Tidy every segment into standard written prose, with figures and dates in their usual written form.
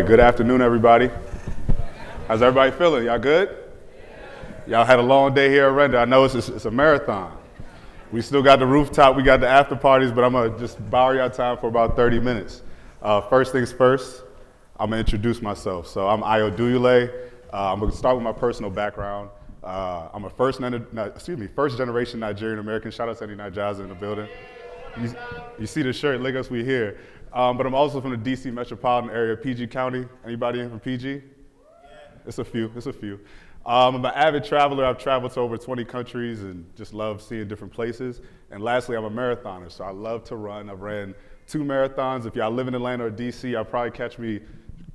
good afternoon, everybody. How's everybody feeling? Y'all good? Y'all had a long day here at Render. I know it's a marathon. We still got the rooftop, we got the after parties, but I'm gonna just borrow y'all time for about 30 minutes. First things first, I'm gonna introduce myself. So I'm Ayo Duyule. I'm gonna start with my personal background. I'm a first generation Nigerian American. Shout out to any Nigerians in the building. You see the shirt, Lagos, we here. But I'm also from the DC metropolitan area, PG County. Anybody in from PG? Yeah. It's a few. I'm an avid traveler. I've traveled to over 20 countries and just love seeing different places. And lastly, I'm a marathoner, so I love to run. I've ran 2 marathons. If y'all live in Atlanta or DC, y'all probably catch me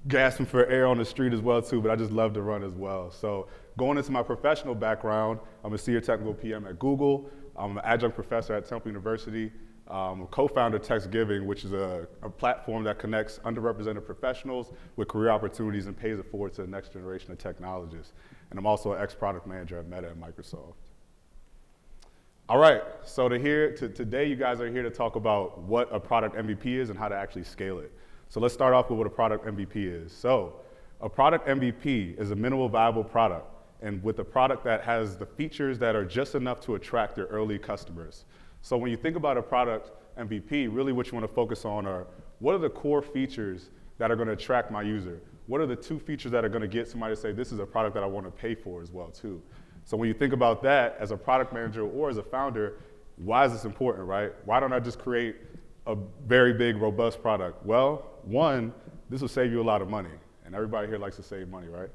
gasping for air on the street as well too, but I just love to run as well. So going into my professional background, I'm a senior technical PM at Google. I'm an adjunct professor at Temple University. I'm a co-founder of TextGiving, which is a platform that connects underrepresented professionals with career opportunities and pays it forward to the next generation of technologists. And I'm also an ex-product manager at Meta and Microsoft. All right, so today you guys are here to talk about what a product MVP is and how to actually scale it. So let's start off with what a product MVP is. So a product MVP is a minimal viable product, and with a product that has the features that are just enough to attract your early customers. So when you think about a product MVP, really what you want to focus on are what are the core features that are going to attract my user? What are the 2 features that are going to get somebody to say, this is a product that I want to pay for as well too? So when you think about that as a product manager or as a founder, why is this important, right? Why don't I just create a very big, robust product? Well, one, this will save you a lot of money. And everybody here likes to save money, right?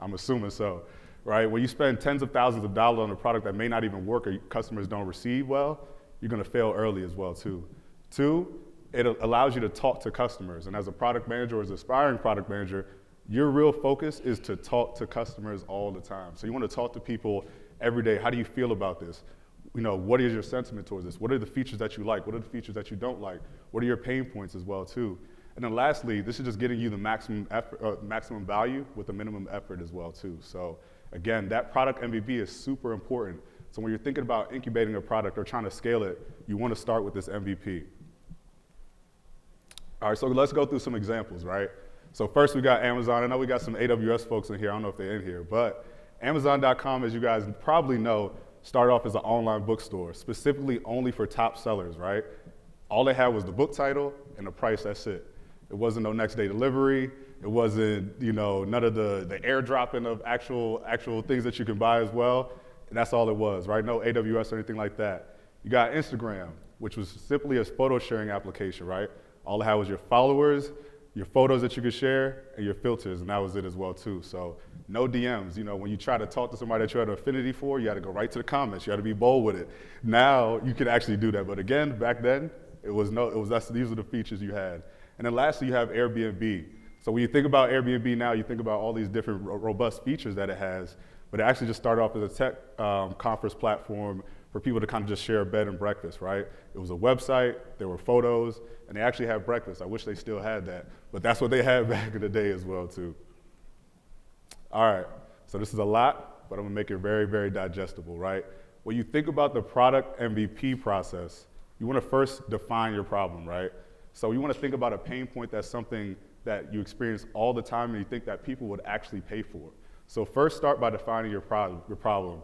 I'm assuming so. Right? When you spend tens of thousands of dollars on a product that may not even work or customers don't receive well, you're going to fail early as well too. 2, it allows you to talk to customers. And as a product manager or as an aspiring product manager, your real focus is to talk to customers all the time. So you want to talk to people every day. How do you feel about this? You know, what is your sentiment towards this? What are the features that you like? What are the features that you don't like? What are your pain points as well too? And then lastly, this is just getting you the maximum value with the minimum effort as well too. So again, that product MVP is super important. So when you're thinking about incubating a product or trying to scale it, you want to start with this MVP. All right, so let's go through some examples, right? So first we got Amazon. I know we got some AWS folks in here. I don't know if they're in here, but Amazon.com, as you guys probably know, started off as an online bookstore, specifically only for top sellers, right? All they had was the book title and the price, that's it. It wasn't no next day delivery. It wasn't, none of the airdropping of actual things that you can buy as well. And that's all it was, right? No AWS or anything like that. You got Instagram, which was simply a photo sharing application, right? All it had was your followers, your photos that you could share, and your filters, and that was it as well too. So no DMs. When you try to talk to somebody that you had an affinity for, you had to go right to the comments. You had to be bold with it. Now you can actually do that. But again, back then, these are the features you had. And then lastly, you have Airbnb. So when you think about Airbnb now, you think about all these different robust features that it has, but it actually just started off as a tech conference platform for people to kind of just share a bed and breakfast, right? It was a website, there were photos, and they actually had breakfast. I wish they still had that, but that's what they had back in the day as well too. All right, so this is a lot, but I'm gonna make it very, very digestible, right? When you think about the product MVP process, you wanna first define your problem, right? So you wanna think about a pain point that's something that you experience all the time and you think that people would actually pay for. So first start by defining your problem.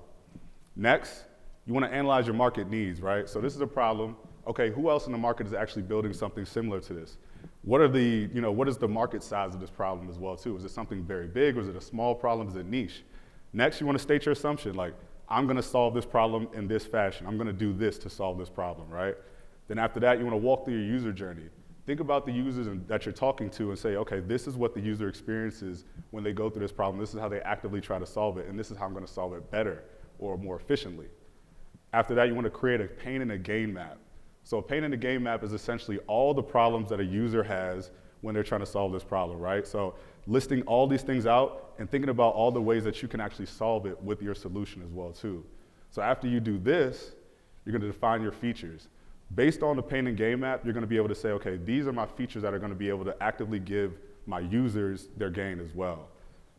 Next, you want to analyze your market needs, right? So this is a problem. Okay, who else in the market is actually building something similar to this? What is the market size of this problem as well too? Is it something very big or is it a small problem? Is it niche? Next, you want to state your assumption, like, I'm going to solve this problem in this fashion. I'm going to do this to solve this problem, right? Then after that, you want to walk through your user journey. Think about the users that you're talking to and say, okay, this is what the user experiences when they go through this problem. This is how they actively try to solve it, and this is how I'm going to solve it better or more efficiently. After that, you want to create a pain and a gain map. So a pain and a gain map is essentially all the problems that a user has when they're trying to solve this problem, right? So listing all these things out and thinking about all the ways that you can actually solve it with your solution as well too. So after you do this, you're going to define your features. Based on the pain and gain map, you're going to be able to say, okay, these are my features that are going to be able to actively give my users their gain as well.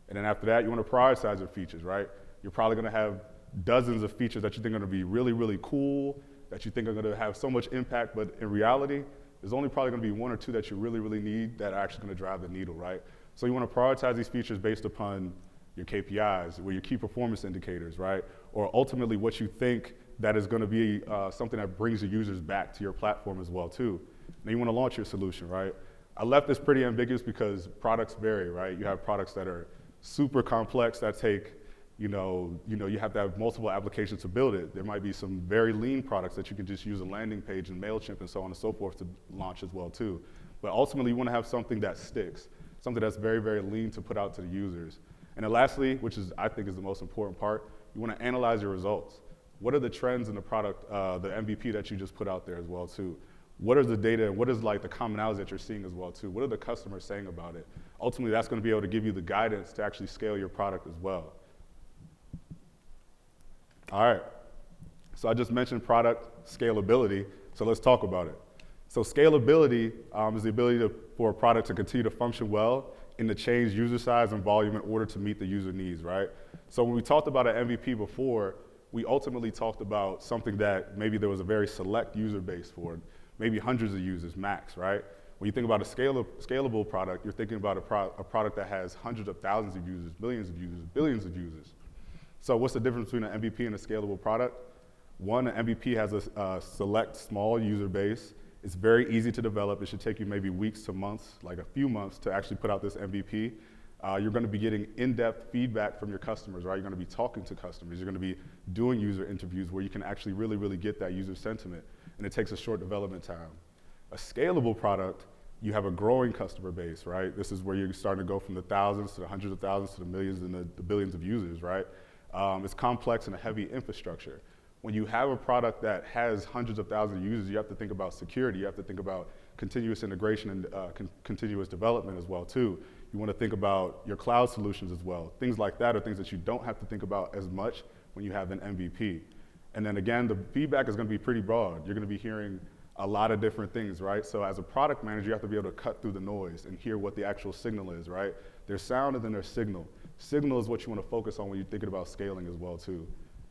And then after that, you want to prioritize your features, right? You're probably going to have dozens of features that you think are going to be really, really cool, that you think are going to have so much impact, but in reality, there's only probably going to be 1 or 2 that you really, really need that are actually going to drive the needle, right? So you want to prioritize these features based upon your KPIs, or your key performance indicators, right? Or ultimately what you think that is going to be something that brings your users back to your platform as well too. Now you want to launch your solution, right? I left this pretty ambiguous because products vary, right? You have products that are super complex that take, you have to have multiple applications to build it. There might be some very lean products that you can just use a landing page and MailChimp and so on and so forth to launch as well too. But ultimately you want to have something that sticks, something that's very, very lean to put out to the users. And then lastly, which is I think is the most important part, you want to analyze your results. What are the trends in the product, the MVP that you just put out there as well too? What is the data and what is like the commonalities that you're seeing as well too? What are the customers saying about it? Ultimately, that's going to be able to give you the guidance to actually scale your product as well. All right, so I just mentioned product scalability, so let's talk about it. So scalability is the ability for a product to continue to function well in the changed user size and volume in order to meet the user needs, right? So when we talked about an MVP before, we ultimately talked about something that maybe there was a very select user base for, maybe hundreds of users max, right? When you think about a scalable product, you're thinking about a product that has hundreds of thousands of users, millions of users, billions of users. So what's the difference between an MVP and a scalable product? One, an MVP has a select small user base. It's very easy to develop. It should take you maybe weeks to months, like a few months to actually put out this MVP. You're going to be getting in-depth feedback from your customers, right? You're going to be talking to customers. You're going to be doing user interviews where you can actually really, really get that user sentiment. And it takes a short development time. A scalable product, you have a growing customer base, right? This is where you're starting to go from the thousands to the hundreds of thousands to the millions and the billions of users, right? It's complex and a heavy infrastructure. When you have a product that has hundreds of thousands of users, you have to think about security. You have to think about continuous integration and continuous development as well too. You want to think about your cloud solutions as well. Things like that are things that you don't have to think about as much when you have an MVP. And then again, the feedback is going to be pretty broad. You're going to be hearing a lot of different things, right? So as a product manager, you have to be able to cut through the noise and hear what the actual signal is, right? There's sound and then there's signal. Signal is what you want to focus on when you're thinking about scaling as well too.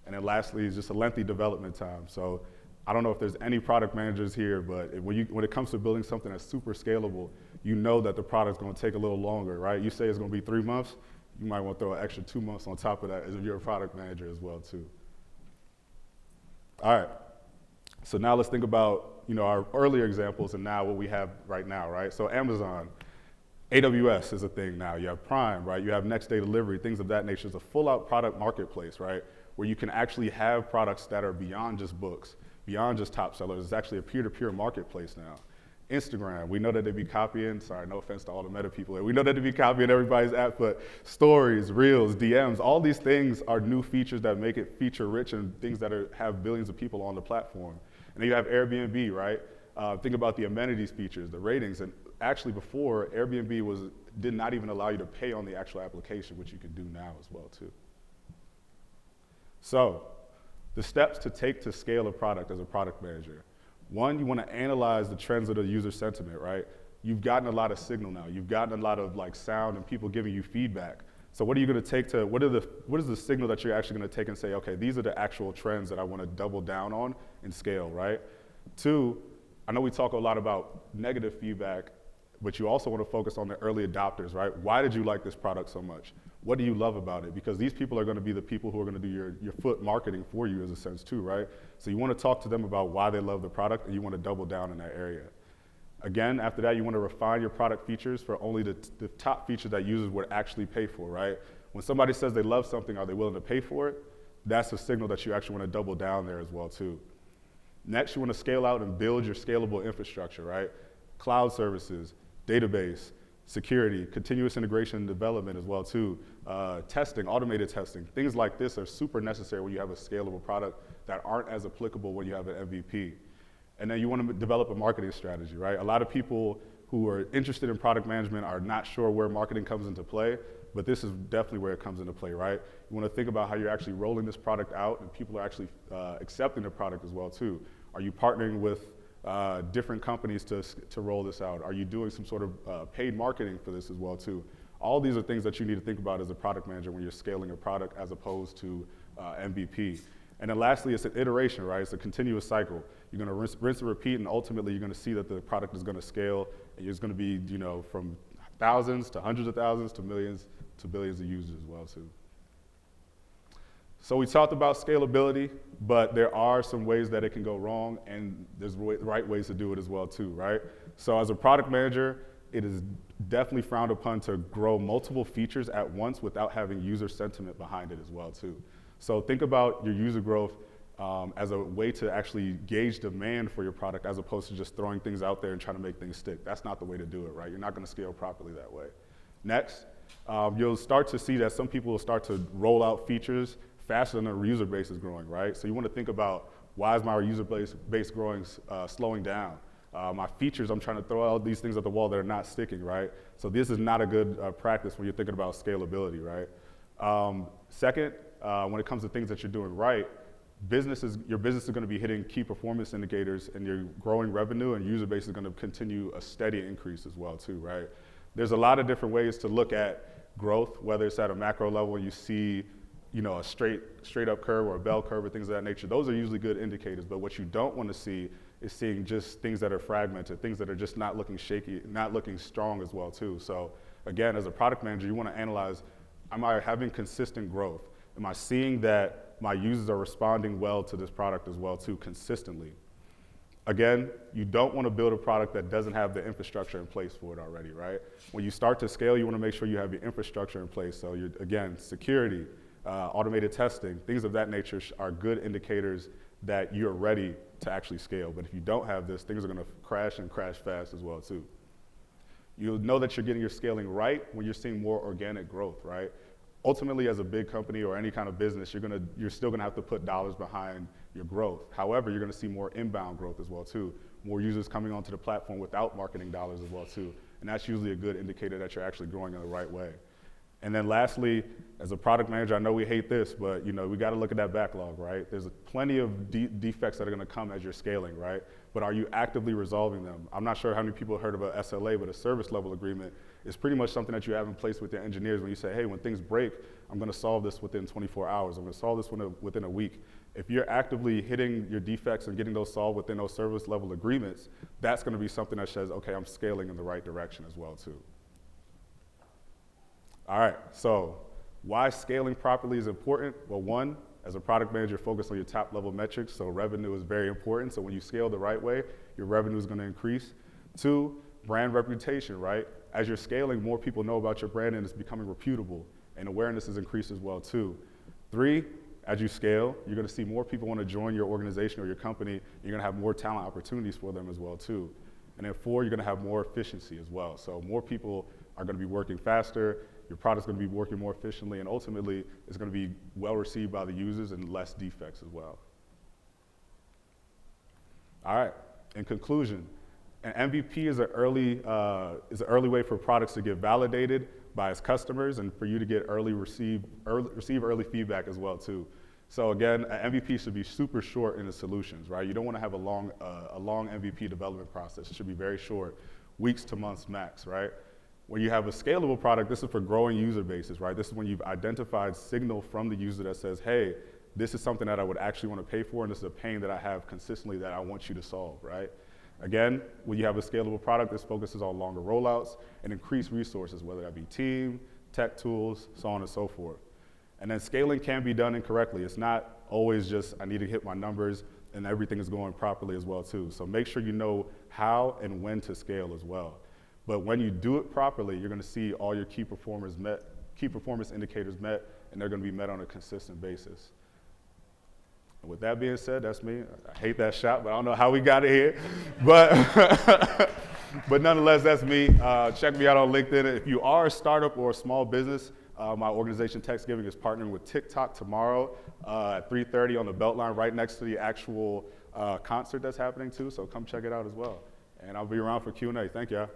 And then lastly is just a lengthy development time. So I don't know if there's any product managers here, but when it comes to building something that's super scalable, you know that the product's going to take a little longer, right? You say it's going to be 3 months, you might want to throw an extra 2 months on top of that as if you're a product manager as well too. All right, so now let's think about our earlier examples and now what we have right now, right? So Amazon, AWS is a thing now. You have Prime, right? You have next day delivery, things of that nature. It's a full out product marketplace, right? Where you can actually have products that are beyond just books, beyond just top sellers. It's actually a peer-to-peer marketplace now. Instagram, we know that they be copying, sorry, no offense to all the Meta people here. We know that they be copying everybody's app, but stories, reels, DMs, all these things are new features that make it feature rich and things that have billions of people on the platform. And then you have Airbnb, right? Think about the amenities features, the ratings, and actually before, Airbnb did not even allow you to pay on the actual application, which you can do now as well too. So, the steps to take to scale a product as a product manager. One, you want to analyze the trends of the user sentiment, right? You've gotten a lot of signal now. You've gotten a lot of sound and people giving you feedback. So what are you going to take to, what is the signal that you're actually going to take and say, okay, these are the actual trends that I want to double down on and scale, right? Two, I know we talk a lot about negative feedback, but you also want to focus on the early adopters, right? Why did you like this product so much? What do you love about it? Because these people are going to be the people who are going to do your foot marketing for you, as a sense too, right? So you want to talk to them about why they love the product, and you want to double down in that area. Again, after that, you want to refine your product features for only the top features that users would actually pay for, right? When somebody says they love something, are they willing to pay for it? That's a signal that you actually want to double down there as well too. Next, you want to scale out and build your scalable infrastructure, right? Cloud services, database, security, continuous integration and development as well too, testing, automated testing. Things like this are super necessary when you have a scalable product that aren't as applicable when you have an MVP. And then you want to develop a marketing strategy, right? A lot of people who are interested in product management are not sure where marketing comes into play, but this is definitely where it comes into play, right? You want to think about how you're actually rolling this product out and people are actually accepting the product as well too. Are you partnering with different companies to roll this out? Are you doing some sort of paid marketing for this as well too? All these are things that you need to think about as a product manager when you're scaling a product as opposed to MVP. And then lastly, it's an iteration, right? It's a continuous cycle. You're going to rinse and repeat, and ultimately you're going to see that the product is going to scale, and it's going to be, from thousands to hundreds of thousands to millions to billions of users as well too. So we talked about scalability, but there are some ways that it can go wrong, and there's right ways to do it as well too, right? So as a product manager, it is definitely frowned upon to grow multiple features at once without having user sentiment behind it as well too. So think about your user growth as a way to actually gauge demand for your product as opposed to just throwing things out there and trying to make things stick. That's not the way to do it, right? You're not gonna scale properly that way. Next, you'll start to see that some people will start to roll out features faster than their user base is growing, right? So you wanna think about, why is my user base growing, slowing down? My features, I'm trying to throw out these things at the wall that are not sticking, right? So this is not a good practice when you're thinking about scalability, right? Second, when it comes to things that you're doing right, your business is gonna be hitting key performance indicators, and your growing revenue and user base is gonna continue a steady increase as well too, right? There's a lot of different ways to look at growth, whether it's at a macro level, you see a straight up curve or a bell curve or things of that nature. Those are usually good indicators, but what you don't want to see is seeing just things that are fragmented, things that are just not looking shaky, not looking strong as well too. So again, as a product manager, you want to analyze, am I having consistent growth? Am I seeing that my users are responding well to this product as well too, consistently? Again, you don't want to build a product that doesn't have the infrastructure in place for it already, right? When you start to scale, you want to make sure you have your infrastructure in place. So again, security, automated testing, things of that nature are good indicators that you're ready to actually scale. But if you don't have this, things are going to crash and crash fast as well too. You'll know that you're getting your scaling right when you're seeing more organic growth, right? Ultimately, as a big company or any kind of business, you're still going to have to put dollars behind your growth. However, you're going to see more inbound growth as well too. More users coming onto the platform without marketing dollars as well too. And that's usually a good indicator that you're actually growing in the right way. And then lastly, as a product manager, I know we hate this, but we got to look at that backlog, right? There's plenty of defects that are going to come as you're scaling, right? But are you actively resolving them? I'm not sure how many people heard about SLA, but a service level agreement is pretty much something that you have in place with your engineers when you say, hey, when things break, I'm going to solve this within 24 hours. I'm going to solve this within a week. If you're actively hitting your defects and getting those solved within those service level agreements, that's going to be something that says, okay, I'm scaling in the right direction as well too. All right, so why scaling properly is important? Well, one, as a product manager, focus on your top level metrics, so revenue is very important. So when you scale the right way, your revenue is gonna increase. Two, brand reputation, right? As you're scaling, more people know about your brand and it's becoming reputable, and awareness is increased as well too. Three, as you scale, you're gonna see more people wanna join your organization or your company, you're gonna have more talent opportunities for them as well too. And then four, you're gonna have more efficiency as well. So more people are gonna be working faster, your product's gonna be working more efficiently, and ultimately, it's gonna be well received by the users and less defects as well. All right, in conclusion, an MVP is an early way for products to get validated by its customers and for you to get receive early feedback as well too. So again, an MVP should be super short in the solutions, right? You don't wanna have a long MVP development process. It should be very short, weeks to months max, right? When you have a scalable product, this is for growing user bases, right? This is when you've identified signal from the user that says, hey, this is something that I would actually want to pay for, and this is a pain that I have consistently that I want you to solve, right? Again, when you have a scalable product, this focuses on longer rollouts and increased resources, whether that be team, tech tools, so on and so forth. And then scaling can be done incorrectly. It's not always just, I need to hit my numbers and everything is going properly as well too. So make sure you know how and when to scale as well. But when you do it properly, you're gonna see all your key performance indicators met, and they're gonna be met on a consistent basis. And with that being said, that's me. I hate that shot, but I don't know how we got it here. But, but nonetheless, that's me. Check me out on LinkedIn. If you are a startup or a small business, my organization, TextGiving, is partnering with TikTok tomorrow at 3:30 on the Beltline, right next to the actual concert that's happening too. So come check it out as well. And I'll be around for Q&A. Thank you.